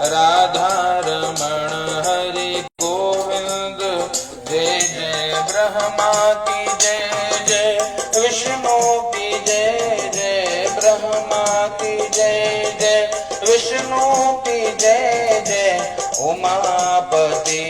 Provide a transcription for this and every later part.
राधा रमण हरि गोविंद। जय जय ब्रह्मा की जय जय, विष्णु की जय जय, ब्रह्मा की जय जय, विष्णु की जय जय, उमापति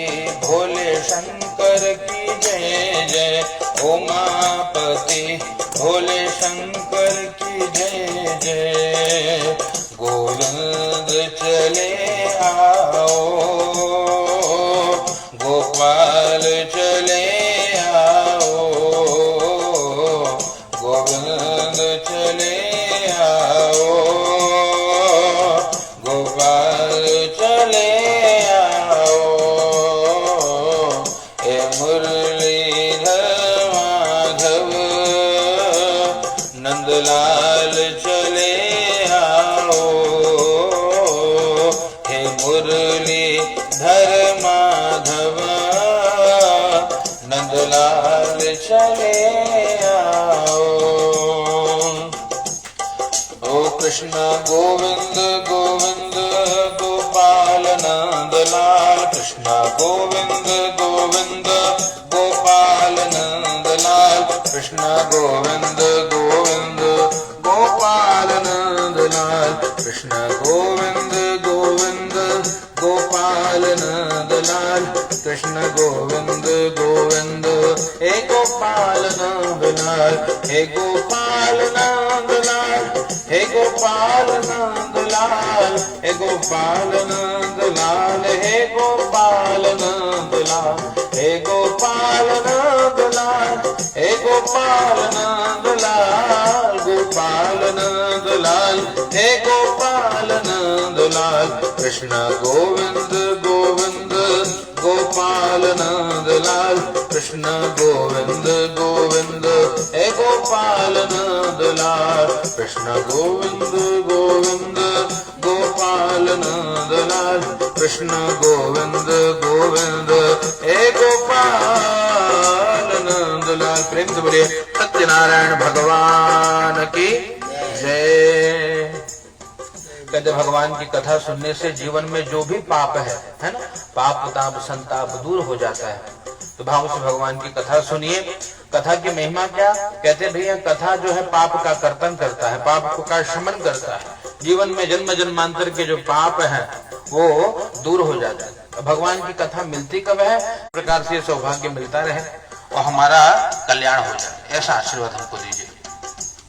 भोले शंकर की जय जय, उमापति भोले शंकर की जय जय। गोविंद चले आओ, गोपाल चले आओ, गोविंद चले आओ, गोपाल चले आओ। हे मुरलीधर माधव नंदलाल चले आओ, हे मुरलीधर माधव नंदलाल चले आओ। ओ कृष्ण गोविंद गोविंद गोपाल नंदलाल, कृष्ण गोविंद गोविंद गोपाल नंदलाल, कृष्ण गोविंद गोविंद गोपाल नंदलाल, कृष्ण गोविंद गोविंद गोपाल नंदलाल, कृष्ण गोविंद गोविंद। हे गोपाल नंदलाल, हे गोपाल नंदलाल, हे गोपाल नंदलाल, हे गोपाल नंदलाल, हे गोपाल नंदलाल, हे गोपाल नंदलाल, हे गोपाल नंदलाल, गोपाल नंदलाल, हे गोपाल नंदलाल, कृष्ण गोविंद गोविंद गोपाल नंदलाल, कृष्ण गोविंद गोविंद, हे गोपाल नंदलाल, कृष्ण गोविंद गोविंद गोपाल नंदलाल, कृष्ण गोविंद गोविंद, हे गोपाल नंदलाल। प्रेम से बोलिए सत्यनारायण भगवान की जय। कहते भगवान की कथा सुनने से जीवन में जो भी पाप है ना, पाप ताप संताप दूर हो जाता है। तो भाव से भगवान की कथा सुनिए। कथा की महिमा क्या? कहते भैया कथा जो है पाप का कर्तन करता है, पाप का शमन करता है। जीवन में जन्म जन्मांतर के जो पाप है वो दूर हो जाता है। भगवान की कथा मिलती कब है? प्रकार से सौभाग्य मिलता रहे और हमारा कल्याण हो जाए, ऐसा आशीर्वाद हमको दीजिए।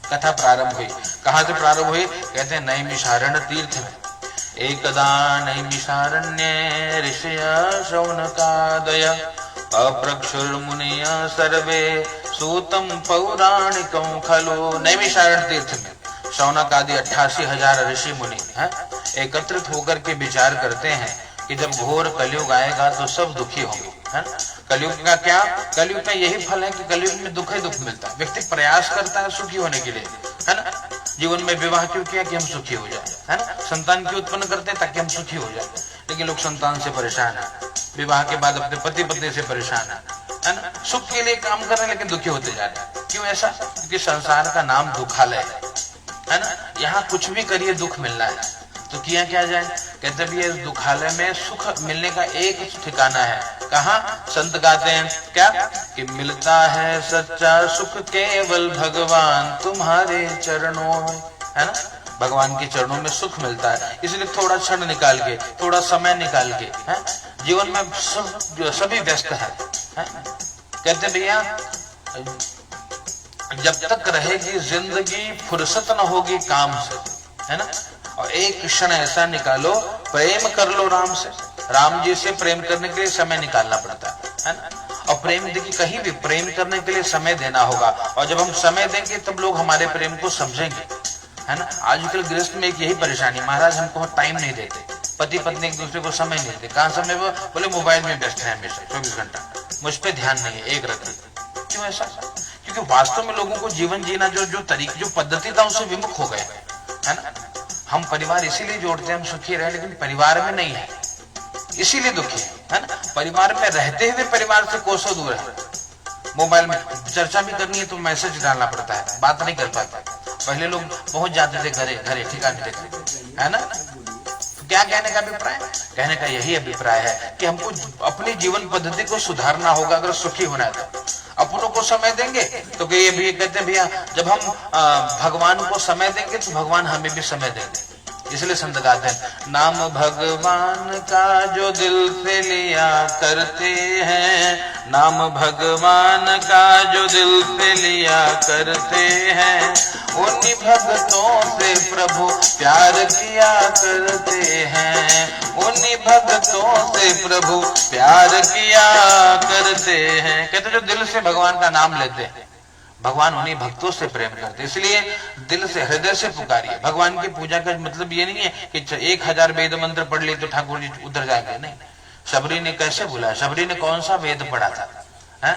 कथा प्रारंभ हुई, कहाँ से प्रारंभ हुई? कहते हैं नैमिषारण्य तीर्थ में। एकदा नैमिषारण्ये ऋषय शौनकादय अप्रक्षुर्मुनिय सर्वे सूतम पौराणिकं खलु। नैमिषारण्य तीर्थ में शौनक आदि 88,000 ऋषि मुनि एकत्रित होकर के विचार करते हैं कि जब घोर कलयुग आएगा तो सब दुखी होंगे, है ना। कलयुग का क्या? कलयुग का यही फल है कि कलयुग में दुख ही दुख मिलता है। व्यक्ति प्रयास करता है सुखी होने के लिए, है ना। जीवन में विवाह क्यों किया? कि हम सुखी हो जाए, है ना। संतान क्यों उत्पन्न करते हैं? ताकि हम सुखी हो जाए। लेकिन लोग संतान से परेशान है, विवाह के बाद अपने पति पत्नी से परेशान है ना। सुख के लिए काम कर रहे हैं लेकिन दुखी होते जा रहे हैं। क्यों ऐसा? क्योंकि संसार का नाम दुखालय है ना। यहाँ कुछ भी करिए दुख मिलना है, तो किया क्या जाए? कहते भी इस दुखालय में सुख मिलने का एक ठिकाना है। कहाँ? संत गाते हैं क्या? कि मिलता है सच्चा सुख केवल भगवान तुम्हारे चरणों में, है ना। भगवान के चरणों में सुख मिलता है। इसलिए थोड़ा क्षण निकाल के, थोड़ा समय निकाल के, है जीवन में सभी व्यस्त है। कहते भैया जब तक रहेगी जिंदगी फुर्सत न होगी काम से, है ना। और एक क्षण ऐसा निकालो, प्रेम कर लो राम से। राम जी से प्रेम करने के लिए समय निकालना पड़ता है ना। और प्रेम देखिए कहीं भी प्रेम करने के लिए समय देना होगा। और जब हम समय देंगे तब लोग हमारे प्रेम को समझेंगे, है ना। आजकल गृहस्थ में एक यही परेशानी, महाराज हमको टाइम नहीं देते, पति पत्नी एक दूसरे को समय नहीं देते। कहाँ समय? वो बोले मोबाइल में व्यस्त है हमेशा 24 घंटा, मुझ पे ध्यान नहीं है, एक रखिए। क्यों ऐसा? क्योंकि वास्तव में लोगों को जीवन जीना जो पद्धति था उससे विमुख हो गए, है ना। हम परिवार इसीलिए जोड़ते हैं हम सुखी रहे, लेकिन परिवार में नहीं है इसीलिए दुखी है ना। परिवार में रहते हुए परिवार से कोसों दूर है। मोबाइल में चर्चा भी करनी है तो मैसेज डालना पड़ता है, बात नहीं कर पाता। पहले लोग पहुंच जाते थे घरे ठिकाने, है ना। क्या कहने का अभिप्राय? कहने का यही अभिप्राय है कि हमको अपनी जीवन पद्धति को सुधारना होगा अगर सुखी होना है तो। अपनों को समय देंगे तो ये भी कहते हैं भैया, जब हम भगवान को समय देंगे तो भगवान हमें भी समय देंगे। इसलिए संत गाते हैं, नाम भगवान का जो दिल से लिया करते हैं, नाम भगवान का जो दिल से लिया करते हैं, उन्हीं भक्तों से प्रभु प्यार किया करते हैं, उन्हीं भक्तों से प्रभु प्यार किया करते हैं। कहते जो दिल से भगवान का नाम लेते हैं, भगवान उन्हीं भक्तों से प्रेम करते। इसलिए दिल से, हृदय से पुकारिए। भगवान की पूजा का मतलब ये नहीं है कि 1000 वेद मंत्र पढ़ लिए तो ठाकुर जी उधर जाएंगे, नहीं। शबरी ने कैसे बोला? शबरी ने कौन सा वेद पढ़ा था? है?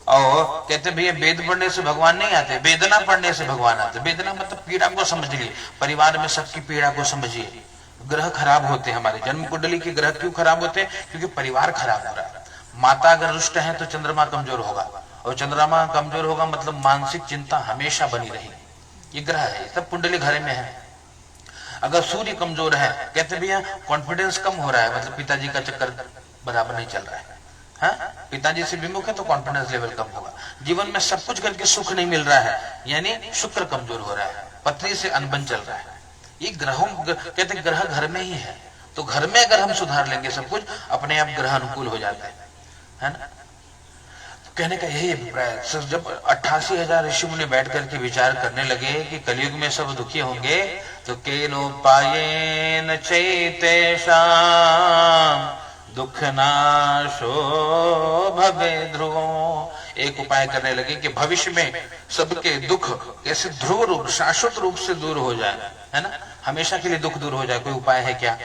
और कहते भैया वेद पढ़ने से भगवान नहीं आते, वेदना पढ़ने से भगवान आते। वेदना मतलब पीड़ा को समझ लिए, परिवार में सबकी पीड़ा को समझिए। ग्रह खराब होते हैं, हमारे जन्म कुंडली के ग्रह क्यों खराब होते हैं? क्योंकि परिवार खराब हो रहा है। माता अगर रुष्ट है तो चंद्रमा कमजोर होगा, और चंद्रमा कमजोर होगा मतलब मानसिक चिंता हमेशा बनी रहेगी। ये ग्रह है, सब कुंडली घर में है। अगर सूर्य कमजोर है, कहते भैया कॉन्फिडेंस कम हो रहा है, मतलब पिताजी का चक्कर बराबर नहीं चल रहा है। हाँ? पिताजी से विमुख है तो कॉन्फिडेंस लेवल कम होगा। जीवन में सब कुछ करके सुख नहीं मिल रहा है, यानी शुक्र कमजोर हो रहा है, पत्नी से अनबन चल रहा है। ये ग्रहों, कहते ग्रह घर में ही है, तो घर में अगर हम सुधार लेंगे सब कुछ अपने आप ग्रह अनुकूल हो जाते हैं, है ना। कहने का यही अभिप्राय। जब 88,000 ऋषि मुनि बैठ करके विचार करने लगे कि कलयुग में सब दुखी होंगे, तो केनोपायेन चैतेषां दुख नाशो भवे ध्रुवो। एक उपाय करने लगे कि भविष्य में सबके दुख कैसे ध्रुव रूप, शाश्वत रूप से दूर हो जाए, है ना, हमेशा के लिए दुख दूर हो जाए। कोई उपाय है क्या?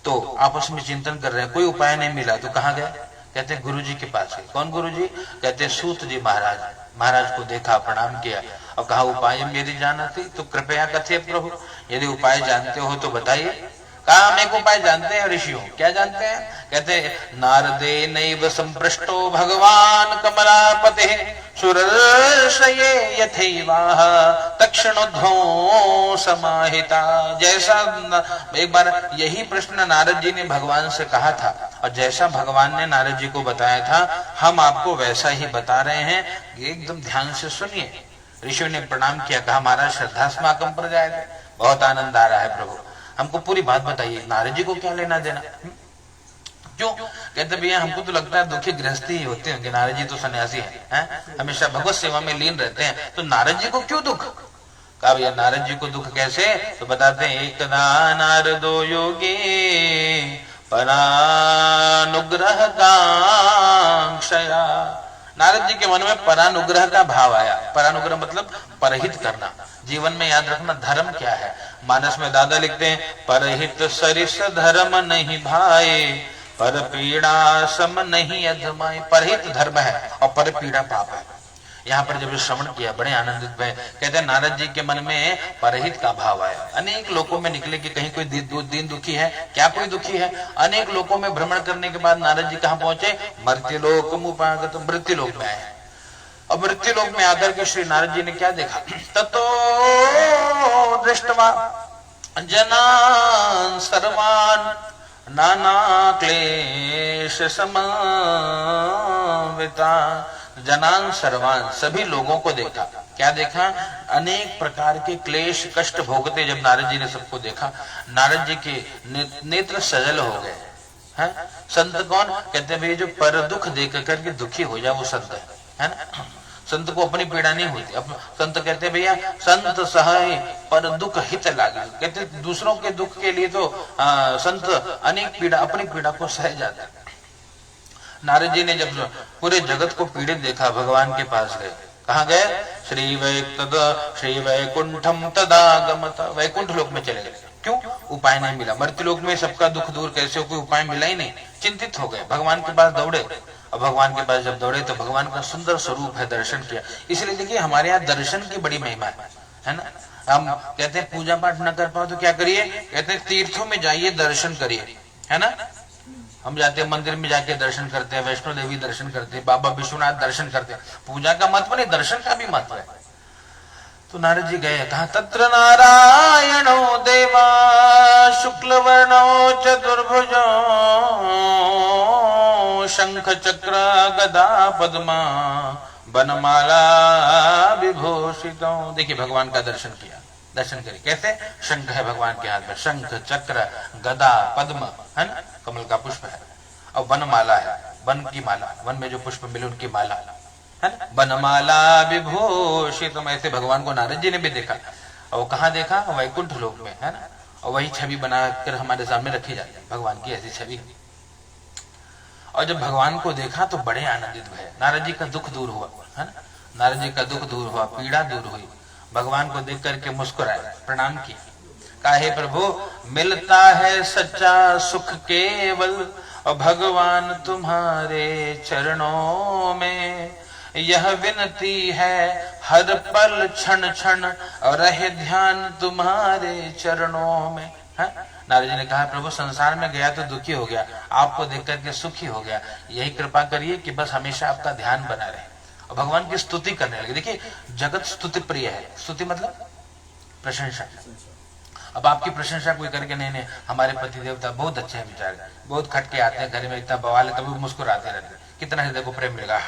तो आपस में चिंतन कर रहे हैं, कोई उपाय नहीं मिला तो कहाँ गए? कहते हैं गुरु जी के पास है। कौन गुरु जी? कहते हैं सूत जी महाराज। महाराज को देखा, प्रणाम किया और कहा उपाय मेरी जानती तो कृपया कथे प्रभु, यदि उपाय जानते हो तो बताइए। कहा हम एक उपाय जानते हैं ऋषियों। क्या जानते हैं? कहते नारदे नैव संपृष्टो भगवान कमलापते सुरर्षये यथैवाह तक्षणोद्धो समाहिता। जैसा एक बार यही प्रश्न नारद जी ने भगवान से कहा था, और जैसा भगवान ने नारद जी को बताया था, हम आपको वैसा ही बता रहे हैं, एकदम ध्यान से सुनिए। ऋषियों ने प्रणाम किया, कहा महाराज श्रद्धा समागम पर जाए, बहुत आनंद आ रहा है प्रभु, हमको पूरी बात बताइए। नारद जी को क्या लेना देना? क्यों? कहते भैया हमको तो लगता है दुखी गृहस्थी ही होते होंगे, नारद जी तो सन्यासी हैं, हमेशा भगवत सेवा में लीन रहते हैं, तो नारद जी को क्यों दुख? कहा भैया नारद जी को दुख कैसे? तो बताते हैं, एकदा नारदो योगी परानुग्रह कांक्षया। नारद जी के मन में परानुग्रह का भाव आया। परानुग्रह मतलब परहित करना। जीवन में याद रखना धर्म क्या है। मानस में दादा लिखते हैं, परहित सरिस धर्म नहीं भाई, पर पीड़ा सम नहीं अधमाई। परहित धर्म है और पर पीड़ा पाप है। यहाँ पर जब श्रवण किया बड़े आनंदित हुए। कहते हैं नारद जी के मन में परहित का भाव आया। अनेक लोकों में निकले कि कहीं कोई दीन दुखी है क्या? कोई दुखी है? अनेक लोकों में भ्रमण करने के बाद नारद जी कहाँ पहुंचे? मर्त्यलोक मुपागत, मृत्युलोक में आए। और मृत्युलोक में आकर के श्री नारद जी ने क्या देखा? ततो दृष्टवा जनान् सर्वान् नाना क्लेश समन्विता। जनान सर्वान, सभी लोगों को देखा। क्या देखा? अनेक प्रकार के क्लेश कष्ट भोगते जब नारद जी ने सबको देखा, नारद जी के नेत्र सजल हो गए हैं। संत कौन? कहते भाई जो पर दुख देख करके दुखी हो जाए वो संत है ना। संत को अपनी पीड़ा नहीं होती। अब संत कहते भैया संत सहाय पर दुख हित लागे। कहते दूसरों के दुख के लिए तो संत अनेक पीड़ा, अपनी पीड़ा को सह जाता है। नारद जी ने जब पूरे जगत को पीड़ित देखा, भगवान के पास गए। कहाँ गए? श्री वैकुंठम तदागमत, वैकुंठ लोक में चले गए। क्यों? उपाय नहीं मिला। मृत्युलोक में सबका दुख दूर कैसे हो, कोई उपाय मिला ही नहीं। चिंतित हो गए, भगवान के पास दौड़े। और भगवान के पास जब दौड़े तो भगवान का सुंदर स्वरूप है, दर्शन किया। इसलिए देखिए हमारे यहाँ दर्शन की बड़ी महिमा है ना। हम कहते हैं पूजा पाठ न कर पाओ तो क्या करिए? कहते हैं तीर्थों में जाइए, दर्शन करिए, है ना। हम जाते हैं मंदिर में जाके दर्शन करते हैं, वैष्णो देवी दर्शन करते हैं, बाबा विश्वनाथ दर्शन करते हैं। पूजा का महत्व नहीं, दर्शन का भी महत्व है। तो नारद जी गए, कहा तत्र नारायणो देवा शुक्ल वर्णो चतुर्भुजो शंख चक्र गदा पद्मा बनमाला विभूषितो। देखिए भगवान का दर्शन किया, दर्शन करिए कैसे, शंख है भगवान के हाथ में, शंख चक्र गदा पद्म है ना, कमल का पुष्प है, और वनमाला है, वन की माला, वन में जो पुष्प मिले उनकी माला है ना, वनमाला विभूषित। ऐसे भगवान को नारद जी ने भी देखा, और वो कहाँ देखा, वैकुंठ लोक में है ना, और वही छवि बनाकर हमारे सामने रखी जाती है, भगवान की ऐसी छवि। और जब भगवान को देखा तो बड़े आनंदित हुए, नारद जी का दुख दूर हुआ है ना, नारद जी का दुख दूर हुआ, पीड़ा दूर हुई, भगवान को देख करके मुस्कुराए, प्रणाम किया, कहा हे प्रभु मिलता है सच्चा सुख केवल और भगवान तुम्हारे चरणों में, यह विनती है हर पल क्षण क्षण और रहे ध्यान तुम्हारे चरणों में। है नारद जी ने कहा प्रभु संसार में गया तो दुखी हो गया, आपको देख करके सुखी हो गया, यही कृपा करिए कि बस हमेशा आपका ध्यान बना रहे। और भगवान की स्तुति करने लगे। देखिए जगत स्तुति प्रिय है, स्तुति मतलब प्रशंसा। अब आपकी प्रशंसा कोई करके नहीं, हमारे पति देवता बहुत अच्छे हैं बेचारे, बहुत खटके आते हैं घर में, इतना बवाल है तब भी मुस्कुराते रहते, कितना हृदय को प्रेम मिलेगा,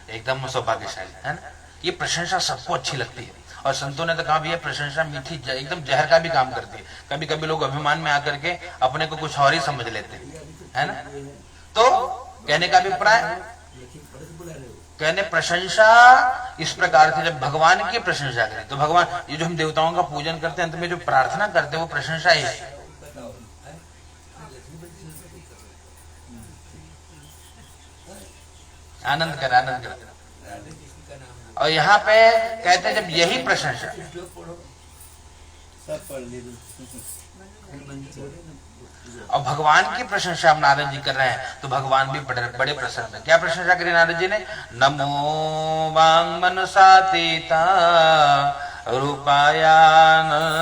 एकदम सौभाग्यशाली है ना। ये प्रशंसा सबको अच्छी लगती है, और संतों ने तो कहा भी ये प्रशंसा मीठी एकदम जहर का भी काम करती है। कभी कभी लोग अभिमान में आकर के अपने को कुछ और ही समझ लेते है ना। तो कहने का अभिप्राय, कहने प्रशंसा इस प्रकार से जब भगवान की प्रशंसा करें तो भगवान, ये जो हम देवताओं का पूजन करते हैं अंत में जो प्रार्थना करते हैं वो प्रशंसा ही है। आनंद कर, आनंद कर। और यहाँ पे कहते हैं जब यही प्रशंसा, और भगवान की प्रशंसा अब नारद जी कर रहे हैं तो भगवान भी बड़े प्रसन्न है। क्या प्रशंसा करी नारद जी ने, नमो वांग मनसातीता रूपायानंत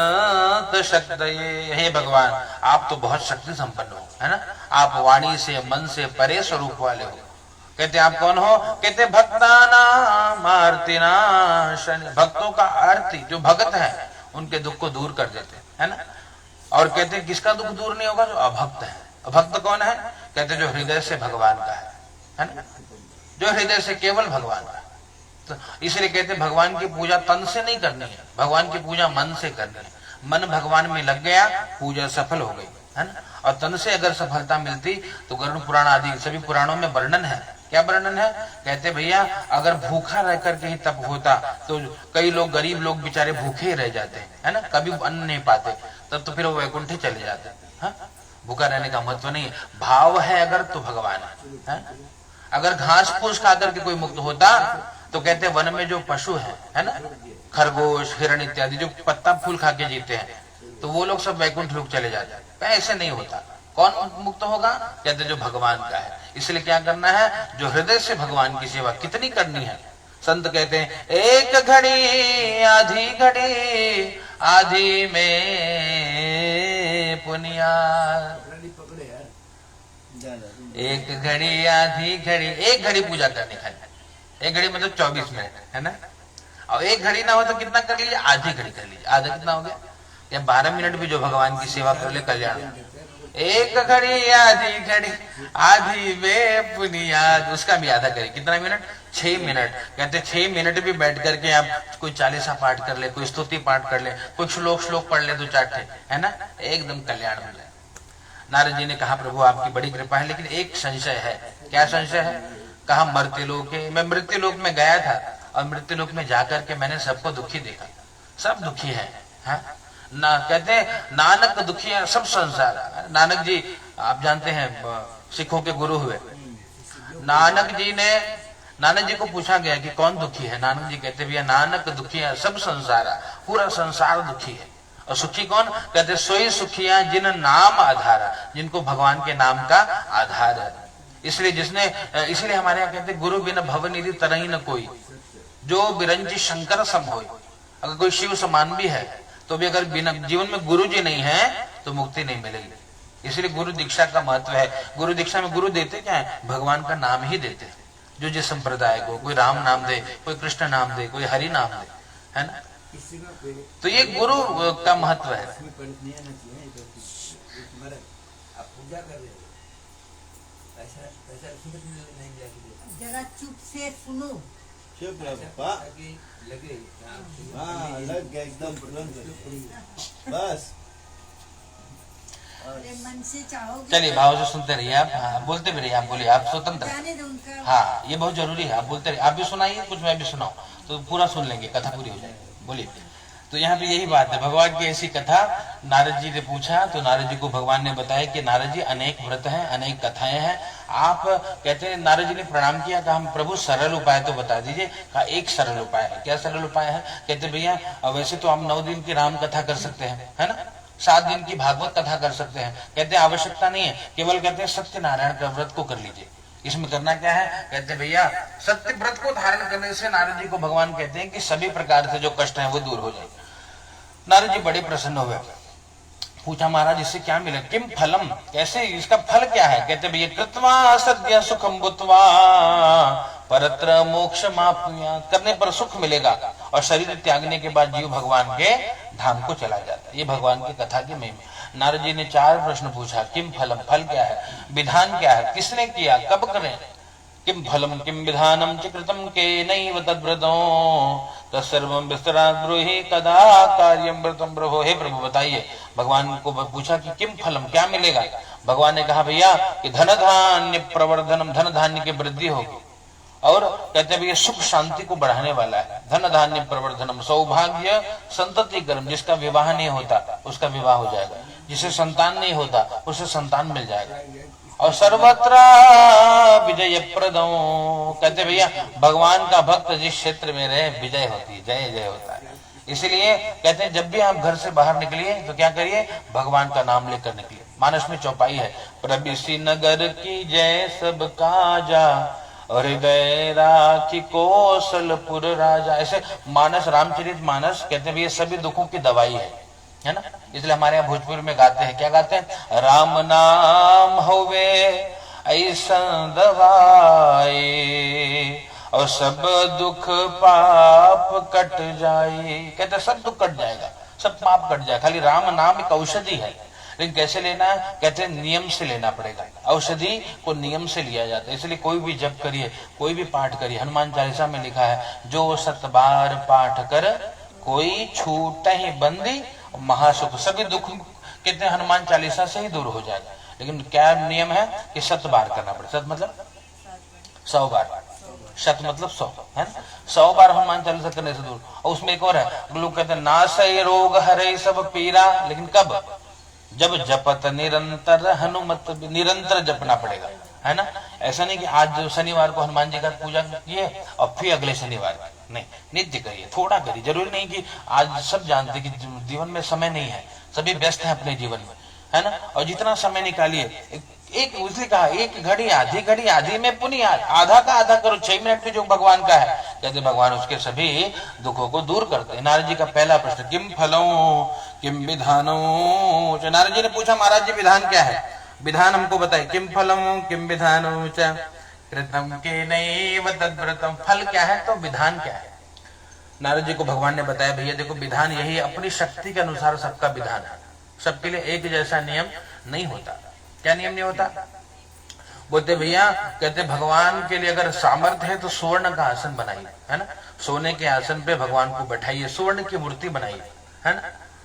शक्तये। हे भगवान आप तो बहुत शक्ति संपन्न हो है ना, आप वाणी से मन से परे स्वरूप वाले हो। कहते आप कौन हो, कहते भक्तानाम आर्तिनाशन, भक्तों का आरती, जो भक्त है उनके दुख को दूर कर देते है ना। और कहते हैं किसका दुख दूर नहीं होगा, जो अभक्त है। अभक्त कौन है, कहते जो हृदय से भगवान का है ना, जो हृदय से केवल भगवान का। तो इसलिए कहते भगवान की पूजा तन से नहीं करनी है, भगवान की पूजा मन से करनी है। मन भगवान में लग गया, पूजा सफल हो गई है ना। और तन से अगर सफलता मिलती तो गरुड़ पुराण आदि सभी पुराणों में वर्णन है। क्या वर्णन है, कहते भैया अगर भूखा रह करके ही तप होता तो कई लोग, गरीब लोग बेचारे भूखे ही रह जाते है ना, कभी अन्न नहीं पाते, तब तो फिर वो वैकुंठ चले जाते हैं। भूखा रहने का महत्व नहीं है, भाव है अगर तो भगवान है। अगर घास फूस खा करके कोई मुक्त होता तो कहते वन में जो पशु है ना, खरगोश हिरण इत्यादि जो पत्ता फूल खा के जीते हैं, तो वो लोग सब वैकुंठ लोग चले जाते हैं। ऐसे नहीं होता, कौन मुक्त होगा, कहते जो भगवान का है। इसलिए क्या करना है, जो हृदय से भगवान की सेवा कितनी करनी है। संत कहते हैं एक घड़ी आधी घड़ी आधी में पुनिया, एक घड़ी आधी घड़ी, एक घड़ी पूजा करनी है, एक घड़ी मतलब 24 मिनट है ना। और एक घड़ी ना हो तो कितना कर लीजिए, आधी घड़ी कर लीजिए, आधा कितना हो गया, या 12 मिनट भी जो भगवान की सेवा कर ले कल्याण। एक घड़ी आधी में पुनियाद, उसका भी आधा करिए, कितना मिनट, 6 मिनट। कहते 6 मिनट भी बैठ करके आप कोई चालीसा पाठ कर ले, कोई स्तुति पाठ कर ले, कोई श्लोक पढ़ ले, 2-4 है ना, एकदम कल्याण हो जाए। नारद जी ने कहा प्रभु आपकी बड़ी कृपा है, लेकिन एक संशय है। क्या संशय है, कहा मृत्युलोक, मैं मृत्युलोक में गया था और मृत्युलोक में जाकर के मैंने सबको दुखी देखा, सब दुखी है ना। कहते नानक दुखी है सब संसार। नानक जी आप जानते हैं सिखों के गुरु हुए। नानक जी को पूछा गया कि कौन दुखी है, नानक जी कहते भैया नानक दुखी है सब संसार, पूरा संसार दुखी है। और सुखी कौन, कहते सोई सुखिया जिन नाम आधारा, जिनको भगवान के नाम का आधार है। इसलिए हमारे यहाँ कहते गुरु बिन भवनिधि तरही न कोई, जो बिरंची शंकर सम होय। अगर कोई शिव समान भी है तो भी अगर बिना जीवन में गुरु जी नहीं है तो मुक्ति नहीं मिलेगी। इसलिए गुरु दीक्षा का महत्व है। गुरु दीक्षा में गुरु देते क्या है, भगवान का नाम ही देते हैं। जो जिस संप्रदाय को, कोई राम नाम दे, कोई कृष्ण नाम दे, कोई हरि नाम दे, है ना। तो ये गुरु का महत्व है। पूजा कर रहे हो, ऐसा जरा चुप से सुनो, चुप रहो लगे, हाँ लग गया एकदम बस। मन से चाहोगे, चलिए भाव से सुनते रहिए आप, बोलते भी रहिए, आप बोलिए, आप स्वतंत्र। हाँ ये बहुत जरूरी है, आप बोलते रहिए, आप भी सुनाइए कुछ, मैं भी सुनाऊं तो पूरा सुन लेंगे, कथा पूरी हो जाएगी। बोलिए। तो यहाँ पे यही बात है, भगवान की ऐसी कथा नारद जी ने पूछा तो नारद जी को भगवान ने बताया कि नारद जी अनेक व्रत हैं, अनेक कथाएं हैं। आप कहते हैं, नारद जी ने प्रणाम किया, कहा हम प्रभु सरल उपाय तो बता दीजिए। कहा एक सरल उपाय है। क्या सरल उपाय है? कहते भैया वैसे तो हम 9 दिन की राम कथा कर सकते हैं, है ना, 7 दिन की भागवत कथा कर सकते हैं। कहते आवश्यकता नहीं है, केवल कहते हैं सत्यनारायण का व्रत को कर लीजिए। इसमें करना क्या है? कहते भैया सत्य व्रत को धारण करने से नारद जी को भगवान कहते हैं कि सभी प्रकार से जो कष्ट है वो दूर हो जाए। नारद जी बड़े प्रसन्न हुए, पूछा महाराज इससे क्या मिले? किम फलम, कैसे, इसका फल क्या है? कहते भैया कृत्वा सद्य सुखम भूत्वा परत्र मोक्ष माप्नुया, करने पर सुख मिलेगा और शरीर त्यागने के बाद जीव भगवान के धाम को चला जाता है। ये भगवान की कथा की महिमा। नारद जी ने 4 प्रश्न पूछा। किम फलम, फल क्या है? विधान क्या है, किसने किया, कब करें? किम फलम किम विधानम च कृतम केनैव तद्व्रतों तत्सर्वं विस्तरात् ब्रूहि कदा कार्यं व्रतं प्रभो। हे प्रभु बताइए, भगवान को पूछा कि किम फलम, क्या मिलेगा? भगवान ने कहा भैया कि धन धान्य प्रवर्धनम, धन धान्य की वृद्धि होगी, और कहते हैं सुख शांति को बढ़ाने वाला है। धन धान्य प्रवर्धनम, सौभाग्य संतति कर्म, जिसका विवाह नहीं होता उसका विवाह हो जाएगा, जिसे संतान नहीं होता उसे संतान मिल जाएगा, और सर्वत्र विजय प्रदो। कहते भैया भगवान का भक्त जिस क्षेत्र में रहे विजय होती है, जय जय होता है। इसलिए कहते हैं जब भी आप घर से बाहर निकलिए तो क्या करिए? भगवान का नाम लेकर निकलिए। मानस में चौपाई है, प्रभु नगर की जय सब काजा, हृदय राखी कौशलपुर राजा। ऐसे मानस, रामचरित मानस कहते हैं ये सभी दुखों की दवाई है ना। इसलिए हमारे यहाँ भोजपुर में गाते हैं, क्या गाते हैं? राम नाम होवे ऐसा दवाई और सब दुख पाप कट जाए। कहते सब दुख कट जाएगा, सब पाप कट जाएगा, खाली राम नाम एक औषधि है। लेकिन कैसे लेना है? कहते हैं नियम से लेना पड़ेगा। औषधि को नियम से लिया जाता है। इसलिए कोई भी जप करिए, कोई भी पाठ करिए। हनुमान चालीसा में लिखा है जो 7 बार पाठ कर कोई छूट ही बंदी महासुख। सभी दुख कहते हैं हनुमान चालीसा से ही दूर हो जाएगा। लेकिन क्या नियम है कि 7 बार करना पड़े। 7 मतलब 100 बार, 7 मतलब 100 है ना। 100 बार हनुमान चालीसा करने से दूर। और उसमें एक और है, लोग कहते हैं नासै रोग हरे सब पीरा, लेकिन कब? जब जपत निरंतर हनुमत, निरंतर जपना पड़ेगा, है ना। ऐसा नहीं कि आज शनिवार को हनुमान जी का पूजा किए और फिर अगले शनिवार, नहीं, नित्य करिए, थोड़ा करिए। जरूरी नहीं कि आज सब जानते कि जीवन में समय नहीं है, सभी व्यस्त हैं अपने जीवन में, है ना। और जितना समय निकालिए, एक उसने कहा एक घड़ी आधी में पुण्य, आधा का आधा करो, 6 मिनट में जो भगवान का है, कहते भगवान उसके सभी दुखों को दूर करते हैं। नारद जी का पहला प्रश्न किम फलो किम विधानो। नारद जी ने पूछा महाराज जी विधान क्या है? विधान हमको बताए। किम फलम किम विधानो च कृतम केनैव तद्व्रतम, फल क्या है तो विधान क्या है? नारद जी को भगवान ने बताया भैया देखो विधान यही, अपनी शक्ति के अनुसार सबका विधान है। सबके लिए एक जैसा नियम नहीं होता। क्या नियम नहीं होता? बोलते भैया कहते भगवान के लिए अगर सामर्थ्य है तो स्वर्ण का आसन बनाइए, है ना। सोने के आसन पे भगवान को बैठाइए, स्वर्ण की मूर्ति बनाइए, है ना।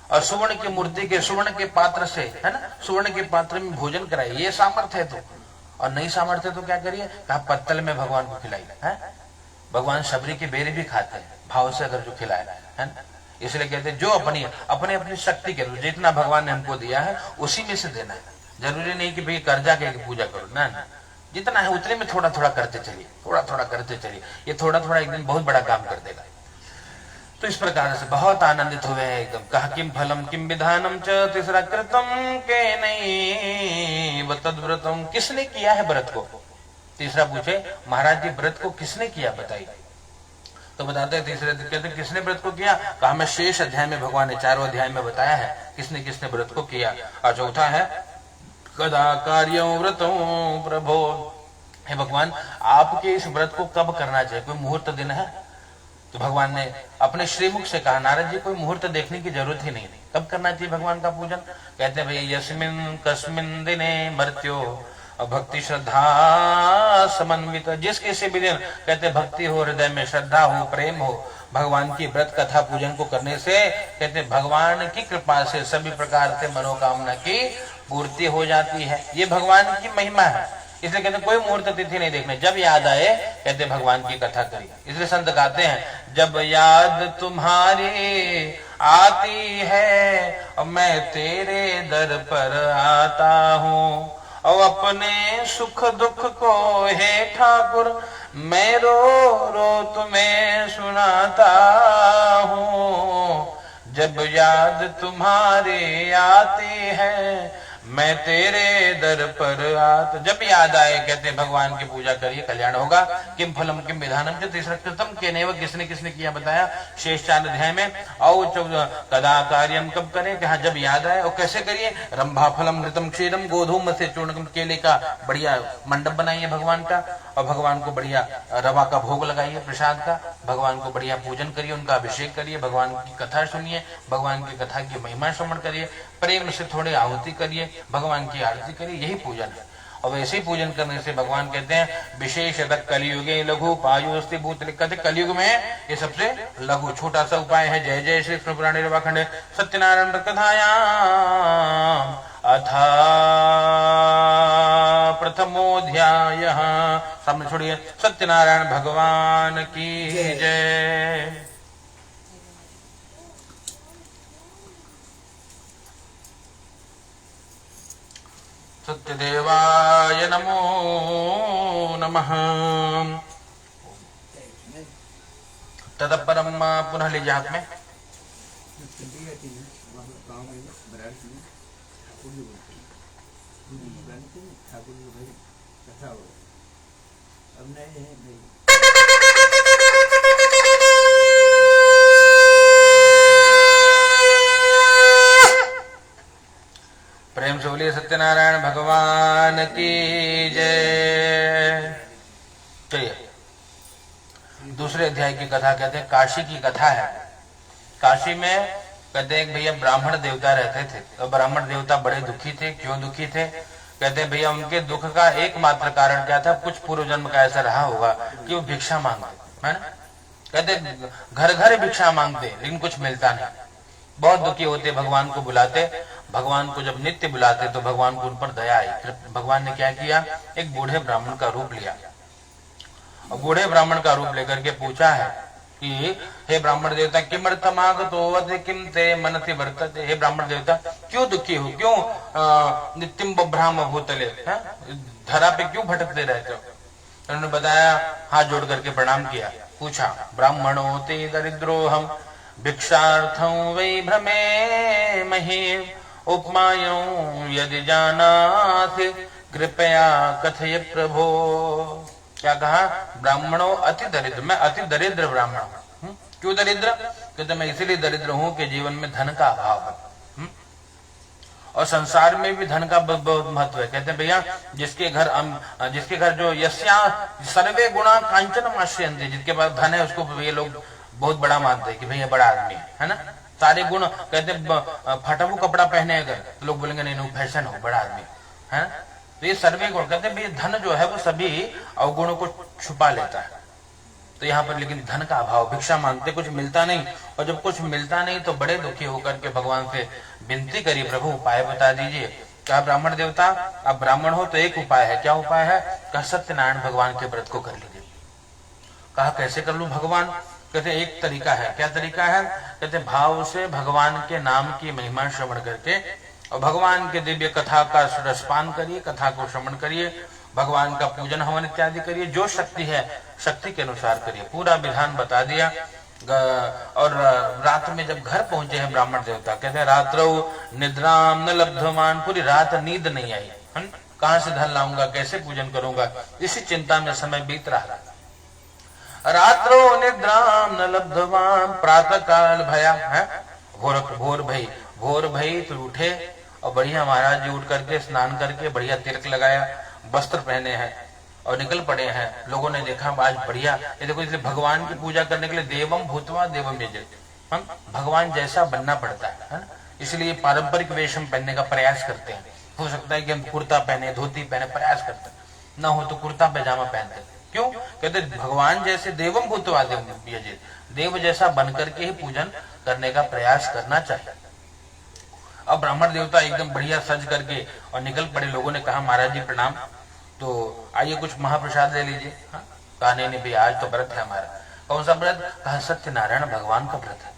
और सुवर्ण की मूर्ति के, सुवर्ण के पात्र से, है ना, सुवर्ण के पात्र में भोजन कराइए, ये सामर्थ्य है तो। और नहीं सामर्थ्य तो क्या करिए? कहा पत्तल में भगवान को खिलाइए, है। भगवान शबरी के बेर भी खाते हैं भाव से अगर जो खिलाए, है ना। इसलिए कहते हैं जो अपनी अपनी शक्ति के जितना भगवान ने हमको दिया है उसी में से देना है। जरूरी नहीं कि भाई कर्जा के पूजा करो, ना, जितना है उतने में थोड़ा थोड़ा करते चलिए, थोड़ा थोड़ा करते चलिए। ये थोड़ा थोड़ा एक दिन बहुत बड़ा काम कर देगा। तो इस प्रकार से बहुत आनंदित हुए एकदम। कहा किम फलम किम विधानम च, तीसरा कृतम के नहीं तद्व्रतम, किसने किया है व्रत को? तीसरा पूछे महाराज जी व्रत को किसने किया बताइए। तो बताते हैं तीसरे कहते किसने व्रत को किया? कहा हमें शेष अध्याय में भगवान ने 4वें अध्याय में बताया है किसने किसने व्रत को किया। और चौथा है कदा कार्यं व्रतो प्रभो, हे भगवान आपके इस व्रत को कब करना चाहिए? कोई मुहूर्त दिन है? तो भगवान ने अपने श्रीमुख से कहा, नारद जी कोई मुहूर्त देखने की जरूरत ही नहीं, कब करना चाहिए भगवान का पूजन। कहते हैं भैया यस्मिन कस्मिन दिने मर्त्यो भक्ति श्रद्धा समन्वित, जिस किसी भी दिन कहते भक्ति हो, हृदय में श्रद्धा हो, प्रेम हो, भगवान की व्रत कथा पूजन को करने से कहते भगवान की कृपा से सभी प्रकार से मनोकामना की पूर्ति हो जाती है। ये भगवान की महिमा है, इसलिए कहते कोई मुहूर्त तिथि नहीं देखने, जब याद आए कहते भगवान की कथा करिए। इसलिए संत गाते हैं, जब याद तुम्हारी आती है और मैं तेरे दर पर आता हूँ, और अपने सुख दुख को हे ठाकुर मैं रो रो तुम्हें सुनाता हूँ। जब याद तुम्हारी आती है मैं तेरे दर पर आता, जब याद आए कहते भगवान की पूजा करिए, कल्याण होगा। किम फलम किम विधानम जो तीसरा कृतम के नेव, किसने किसने किया बताया शेष 4 अध्याय में। और कदा कार्यम कब करें, कहा जब याद आए। और कैसे करिए, रंभा फलम घृतम क्षीरम गोधूम से चूर्ण, केले का बढ़िया मंडप बनाइए भगवान का, और भगवान को बढ़िया रवा का भोग लगाइए प्रसाद का, भगवान को बढ़िया पूजन करिए, उनका अभिषेक करिए, भगवान की कथा सुनिए, भगवान की कथा की महिमा श्रवण करिए, प्रेम से थोड़ी आहुति करिए, भगवान की आरती करिए, यही पूजन है। और वैसे ही पूजन करने से भगवान कहते हैं विशेषतः कलियुगे लघु उपायोस्ति भूत, कहते कलियुग में ये सबसे लघु छोटा सा उपाय है। जय जय श्री कृष्ण पुराण खंड सत्यनारायण कथायाम अथा प्रथमोध्याय। सामने छोड़िए, सत्यनारायण भगवान की जय। सत्यदेवाय नमो नमः। ततः परम पुनः लीजिए हाथ में। प्रेम से बोलिए सत्यनारायण भगवान की जय। चलिए दूसरे अध्याय की कथा कहते हैं, काशी की कथा है। काशी में कहते हैं भैया ब्राह्मण देवता रहते थे, तो ब्राह्मण देवता बड़े दुखी थे। क्यों दुखी थे, कहते हैं भैया उनके दुख का एकमात्र कारण क्या था, कुछ पूर्व जन्म का ऐसा रहा होगा कि वो भिक्षा मांगते, है ना। कहते घर घर भिक्षा मांगते लेकिन कुछ मिलता नहीं, बहुत दुखी होते, भगवान को बुलाते। भगवान को जब नित्य बुलाते तो भगवान को उन पर दया आई। फिर भगवान ने क्या किया, एक बूढ़े ब्राह्मण का रूप लिया, और बूढ़े ब्राह्मण का रूप लेकर के पूछा है कि हे ब्राह्मण देवता किमर्थमागतो किम ते मनति वर्तते, हे ब्राह्मण देवता क्यों दुखी हो, क्यों नित्यम बभ्राम भूतले, धरा पे क्यों भटकते रहते हो। उन्होंने बताया, हाथ जोड़ करके प्रणाम किया, पूछा ब्राह्मणो ते दरिद्रो हम भिक्षार्थं वै भ्रमे मही उपमायं यदि जानासि कृपया कथय प्रभो। क्या कहा, ब्राह्मणों अति दरिद्र, मैं अति दरिद्र ब्राह्मण हूं। क्यों दरिद्र, कहते मैं इसीलिए दरिद्र हूं कि जीवन में धन का अभाव है, और संसार में भी धन का बहुत महत्व है। कहते भैया जिसके घर जो यस्या सर्वे गुणा कांचन आश्रयन्ते, जिसके पास धन है उसको ये लोग बहुत बड़ा मानते हैं कि भैया बड़ा आदमी है ना, सारे गुण। कहते फटा हुआ कपड़ा पहने अगर तो लोग बोलेंगे नहीं फैशन हो, बड़ा आदमी है ना। तो ये सर्वे गुण, कहते हैं धन जो है वो सभी अवगुणों को छुपा लेता है। तो यहाँ पर लेकिन धन का अभाव, भिक्षा मांगते, कुछ मिलता नहीं, और जब कुछ मिलता नहीं तो बड़े दुखी होकर के भगवान से विनती करी, प्रभु उपाय बता दीजिए। क्या ब्राह्मण देवता आप ब्राह्मण हो तो एक उपाय है, क्या उपाय है, कहा सत्यनारायण भगवान के व्रत को कर लीजिए। कहा कैसे कर लूं भगवान, कहते एक तरीका है। क्या तरीका है, कहते भाव से भगवान के नाम की महिमा श्रवण करके और भगवान के दिव्य कथा का रसपान करिए, कथा को श्रवण करिए, भगवान का पूजन हवन इत्यादि करिए, जो शक्ति है शक्ति के अनुसार करिए। पूरा विधान बता दिया। और रात में जब घर पहुंचे हैं ब्राह्मण देवता, कहते हैं रात्रौ निद्राम न लब्धमान, पूरी रात नींद नहीं आई, कहां से धन लाऊंगा, कैसे पूजन करूंगा, इसी चिंता में समय बीत रहा। रात्रो निद्राम न लब्धवान प्रातः काल भया है, भोर भई तो उठे, और बढ़िया महाराज जी उठ करके स्नान करके बढ़िया तिलक लगाया, वस्त्र पहने हैं, और निकल पड़े हैं। लोगों ने देखा आज बढ़िया, ये देखो, इसलिए भगवान की पूजा करने के लिए देवम भूतवा देवम यजेत, हम भगवान जैसा बनना पड़ता है ना। इसलिए पारंपरिक वेश हम पहनने का प्रयास करते हैं। हो सकता है कि हम कुर्ता पहने, धोती पहने, प्रयास करते हैं, ना हो तो कुर्ता पैजामा पहनते हैं। क्यों? कहते भगवान जैसे देवम भूतवा देवम यजेत, देव जैसा बनकर के ही पूजन करने का प्रयास करना चाहिए। अब ब्राह्मण देवता एकदम बढ़िया सज करके और निकल पड़े। लोगों ने कहा महाराज जी प्रणाम, तो आइए कुछ महाप्रसाद ले लीजिए। कहा नहीं भैया, आज तो व्रत है हमारा। कौन सा व्रत? कहा सत्यनारायण भगवान का व्रत है।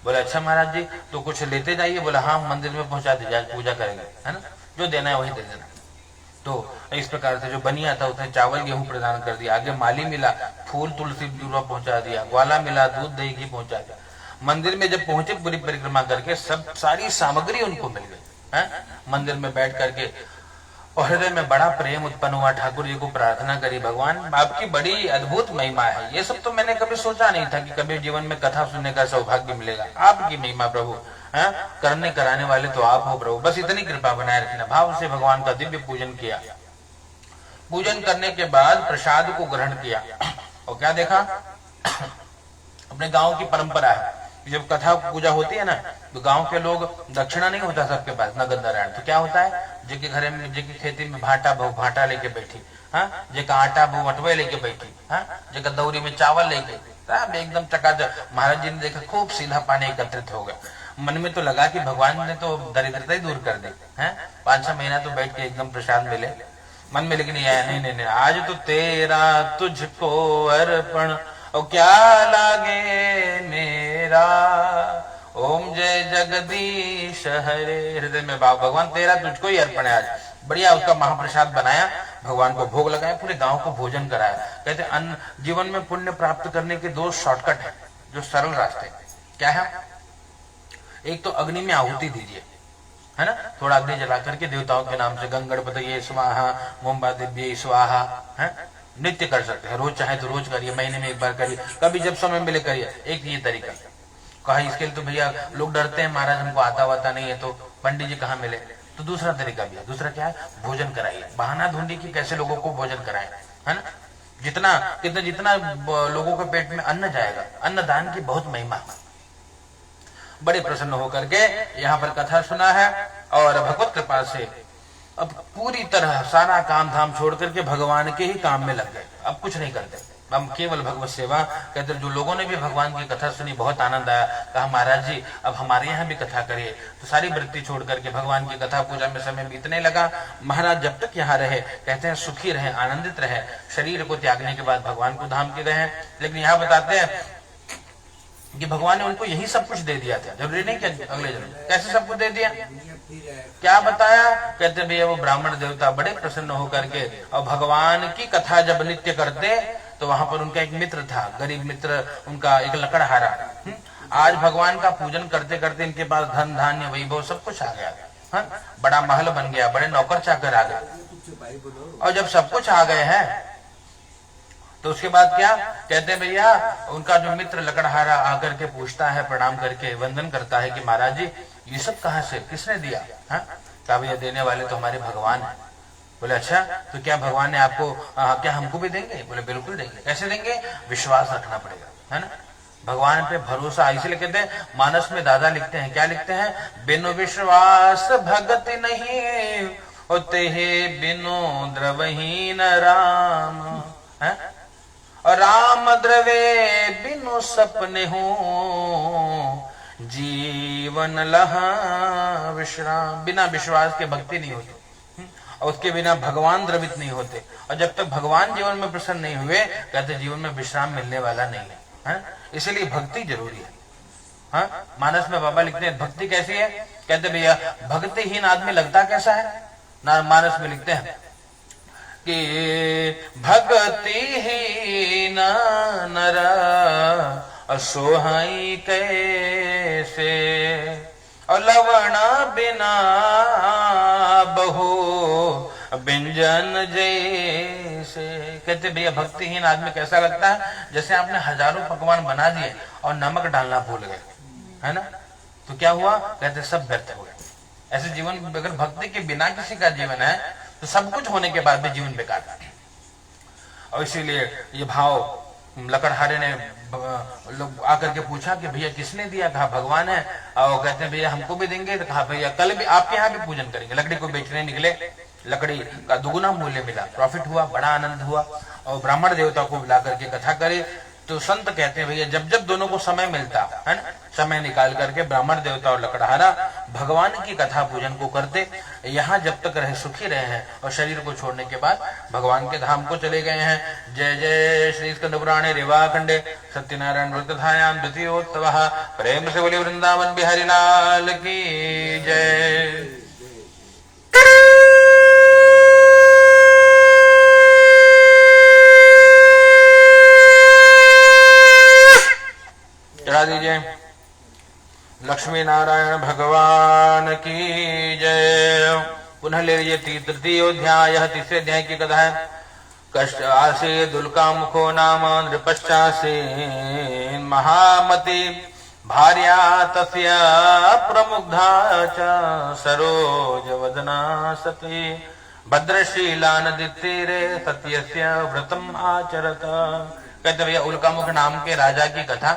बोले अच्छा महाराज जी, तो कुछ लेते जाइए। बोला हाँ, मंदिर में पहुंचा दीजिए, आज पूजा करेंगे, है ना, जो देना है वही दे देना। तो इस प्रकार से जो बनिया था उसने चावल गेहूं प्रदान कर दिया। आगे माली मिला, फूल तुलसी दूरा पहुंचा दिया। ग्वाला मिला, दूध दही घी पहुंचा दिया। मंदिर में जब पहुंचे, पूरी परिक्रमा करके सब सारी सामग्री उनको मिल गई है। मंदिर में बैठ करके और हृदय में बड़ा प्रेम उत्पन्न हुआ। ठाकुर जी को प्रार्थना करी, भगवान आपकी बड़ी अद्भुत महिमा है, ये सब तो मैंने कभी सोचा नहीं था कि कभी जीवन में कथा सुनने का सौभाग्य मिलेगा। आपकी महिमा प्रभु है, करने कराने वाले तो आप हो प्रभु, बस इतनी कृपा बनाए रखना। भाव से भगवान का दिव्य पूजन किया। पूजन करने के बाद प्रसाद को ग्रहण किया और क्या देखा, अपने गांव की परंपरा है, जब कथा पूजा होती है ना, तो गांव के लोग, दक्षिणा नहीं होता सबके पास, नगद नारायण, तो क्या होता है, जिनके घर में, जिनकी खेती में भाटा बहु भाटा लेके बैठी, हाँ, जेका आटा बहु अटवे लेके बैठी, हाँ, जेका दौरी में चावल लेके, एकदम चकाचक। महाराज जी ने देखा खूब सीधा पानी एकत्रित हो गया। मन में तो लगा कि भगवान ने तो दरिद्रता ही दूर कर दी है, 5-6 महीना तो बैठ के एकदम प्रसाद मिले मन में, लेकिन आया नहीं, आज तो तेरा तुझको अर्पण और क्या लागे मेरा, ओम जय जगदीश हरे। हृदय में भाव, भगवान तेरा तुझको ही अर्पण है। आज बढ़िया उसका महाप्रसाद बनाया, भगवान को भोग लगाया, पूरे गांव को भोजन कराया। कहते अन्न जीवन में पुण्य प्राप्त करने के 2 शॉर्टकट है, जो सरल रास्ते। क्या है? एक तो अग्नि में आहुति दीजिए, है ना, थोड़ा अग्नि जला करके देवताओं के नाम से गंगणपतये स्वाहा, मोमबा दिव्य स्वाहा, है, नित्य कर सकते हैं। रोज चाहे तो रोज करिए, महीने में एक बार करिए, कभी जब समय मिले करिए। एक ये तरीका। कहा इसके लिए तो भैया लोग डरते हैं, महाराज हमको आता वाता नहीं है, तो पंडित जी कहाँ मिले, तो दूसरा तरीका भी है। दूसरा क्या है? भोजन कराइए। बहाना ढूंढिए कि कैसे लोगों को भोजन कराएं, है ना। जितना लोगों के पेट में अन्न जाएगा, अन्नदान की बहुत महिमा। बड़े प्रसन्न होकर के यहाँ पर कथा सुना है और भगवत कृपा से अब पूरी तरह सारा काम धाम छोड़ करके भगवान के ही काम में लग गए। अब कुछ नहीं करते, हम केवल भगवत सेवा। कहते जो लोगों ने भी भगवान की कथा सुनी, बहुत आनंद आया। कहा महाराज जी अब हमारे यहाँ भी कथा करिए। तो सारी वृत्ति छोड़ करके भगवान की कथा पूजा में समय बीतने लगा। महाराज जब तक यहाँ रहे, कहते हैं सुखी रहे, आनंदित रहे, शरीर को त्यागने के बाद भगवान को धाम के रहे। लेकिन यहाँ बताते हैं कि भगवान ने उनको यही सब कुछ दे दिया था, जरूरी नहीं कि अगले जन्म। कैसे सब कुछ दे दिया, क्या बताया? कहते भैया वो ब्राह्मण देवता बड़े प्रसन्न होकर के और भगवान की कथा जब नित्य करते तो वहां पर उनका एक मित्र था, गरीब मित्र, उनका एक लकड़हारा। आज भगवान का पूजन करते करते इनके पास धन धान्य वैभव सब कुछ आ गया, बड़ा महल बन गया, बड़े नौकर चाकर आ गए। और जब सब कुछ आ गए हैं तो उसके बाद क्या कहते हैं भैया, उनका जो मित्र लकड़हारा आकर के पूछता है, प्रणाम करके वंदन करता है कि महाराज जी ये सब कहाँ से, किसने दिया? कहा भैया देने वाले तो हमारे भगवान है। बोले अच्छा, तो क्या भगवान ने आपको क्या हमको भी देंगे? बोले बिल्कुल देंगे। कैसे देंगे? विश्वास रखना पड़ेगा, है ना, भगवान पे भरोसा। इसलिए कहते हैं, मानस में दादा लिखते हैं, क्या लिखते हैं? बिनु विश्वास भगति नहीं होते है, बिनु द्रवहीन राम, है, और राम द्रवे बिनु सपने हो, जीवन लहा विश्राम। बिना विश्वास के भक्ति नहीं होती और उसके बिना भगवान द्रवित नहीं होते। और जब तक भगवान जीवन में प्रसन्न नहीं हुए, कहते जीवन में विश्राम मिलने वाला नहीं है। इसलिए भक्ति जरूरी है। हाँ, मानस में बाबा लिखते हैं भक्ति कैसी है? कहते भैया भक्तिहीन आदमी लगता कैसा है ना, मानस में लिखते हैं कि भक्तिहीन नर असोहाई कैसे, और लवण बिना बहु व्यंजन जैसे। कहते भैया भक्तिहीन आदमी कैसा लगता है? जैसे आपने हजारों पकवान बना दिए और नमक डालना भूल गए, है ना, तो क्या हुआ? कहते सब व्यर्थ हो गए। ऐसे जीवन, अगर भक्ति के बिना किसी का जीवन है तो सब कुछ होने के बाद भी जीवन बेकार है। और इसीलिए ये भाव लकड़हारे ने लोग आकर के पूछा कि भैया किसने दिया? कहा भगवान है। और कहते हैं भैया हमको भी देंगे? तो कहा भैया कल भी आपके यहाँ भी पूजन करेंगे। लकड़ी को बेचने निकले, लकड़ी का दुगुना मूल्य मिला, प्रॉफिट हुआ, बड़ा आनंद हुआ। और ब्राह्मण देवता को बुला करके कथा करे। तो संत कहते हैं भैया जब जब दोनों को समय मिलता है ना, समय निकाल करके ब्राह्मण देवता और लकड़हारा भगवान की कथा पूजन को करते। यहाँ जब तक रहे सुखी रहे हैं और शरीर को छोड़ने के बाद भगवान के धाम को चले गए हैं। जय जय श्री स्कंद पुराणे रेवाखंडे सत्यनारायण व्रतधायाम द्वितीयोत्सवः। प्रेम से बोले वृंदावन बिहारी लाल की जय। चढ़ा दीजिए। लक्ष्मी नारायण भगवान की जय। पुनः ले लीजिए तृतीय अध्याय, तीसरे अध्याय की कथा है। कष्ट आसे दुल्का मुखो नाम नृपश्चासे महामति भार्या तस्य प्रमुग्धा च सरोज वदना सती भद्रशीला नदी तीरे सत्यस्य व्रतम आचरत। कहते भैया उल्कामुख नाम के राजा की कथा।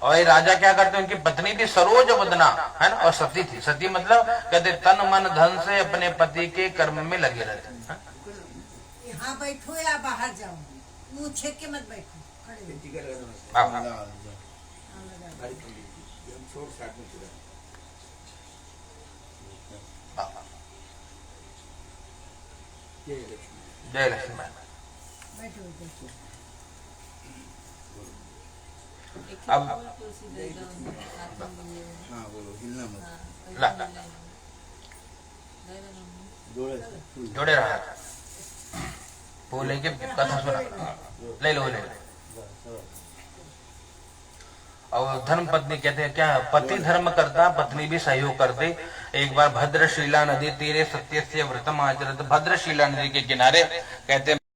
और ये राजा क्या करते हैं, उनकी पत्नी थी सरोज वदना, है ना, और सती थी। सती मतलब कहते तन मन धन से अपने पति के कर्म में लगे रहते। यहाँ बैठो या बाहर जाओ, मुंह छेक के मत बैठो, जय लक्ष्मी। बैठो। अब हाँ बोलो, हिलना मत। ला जोड़े रहा वो लेके कथा सुना। ले लो ले लो। और धर्म पत्नी कहते हैं क्या, पति धर्म करता पत्नी भी सहयोग करती। एक बार भद्रशीला नदी तीरे सत्यस्य व्रतम आचरत। भद्रशीला नदी के किनारे कहते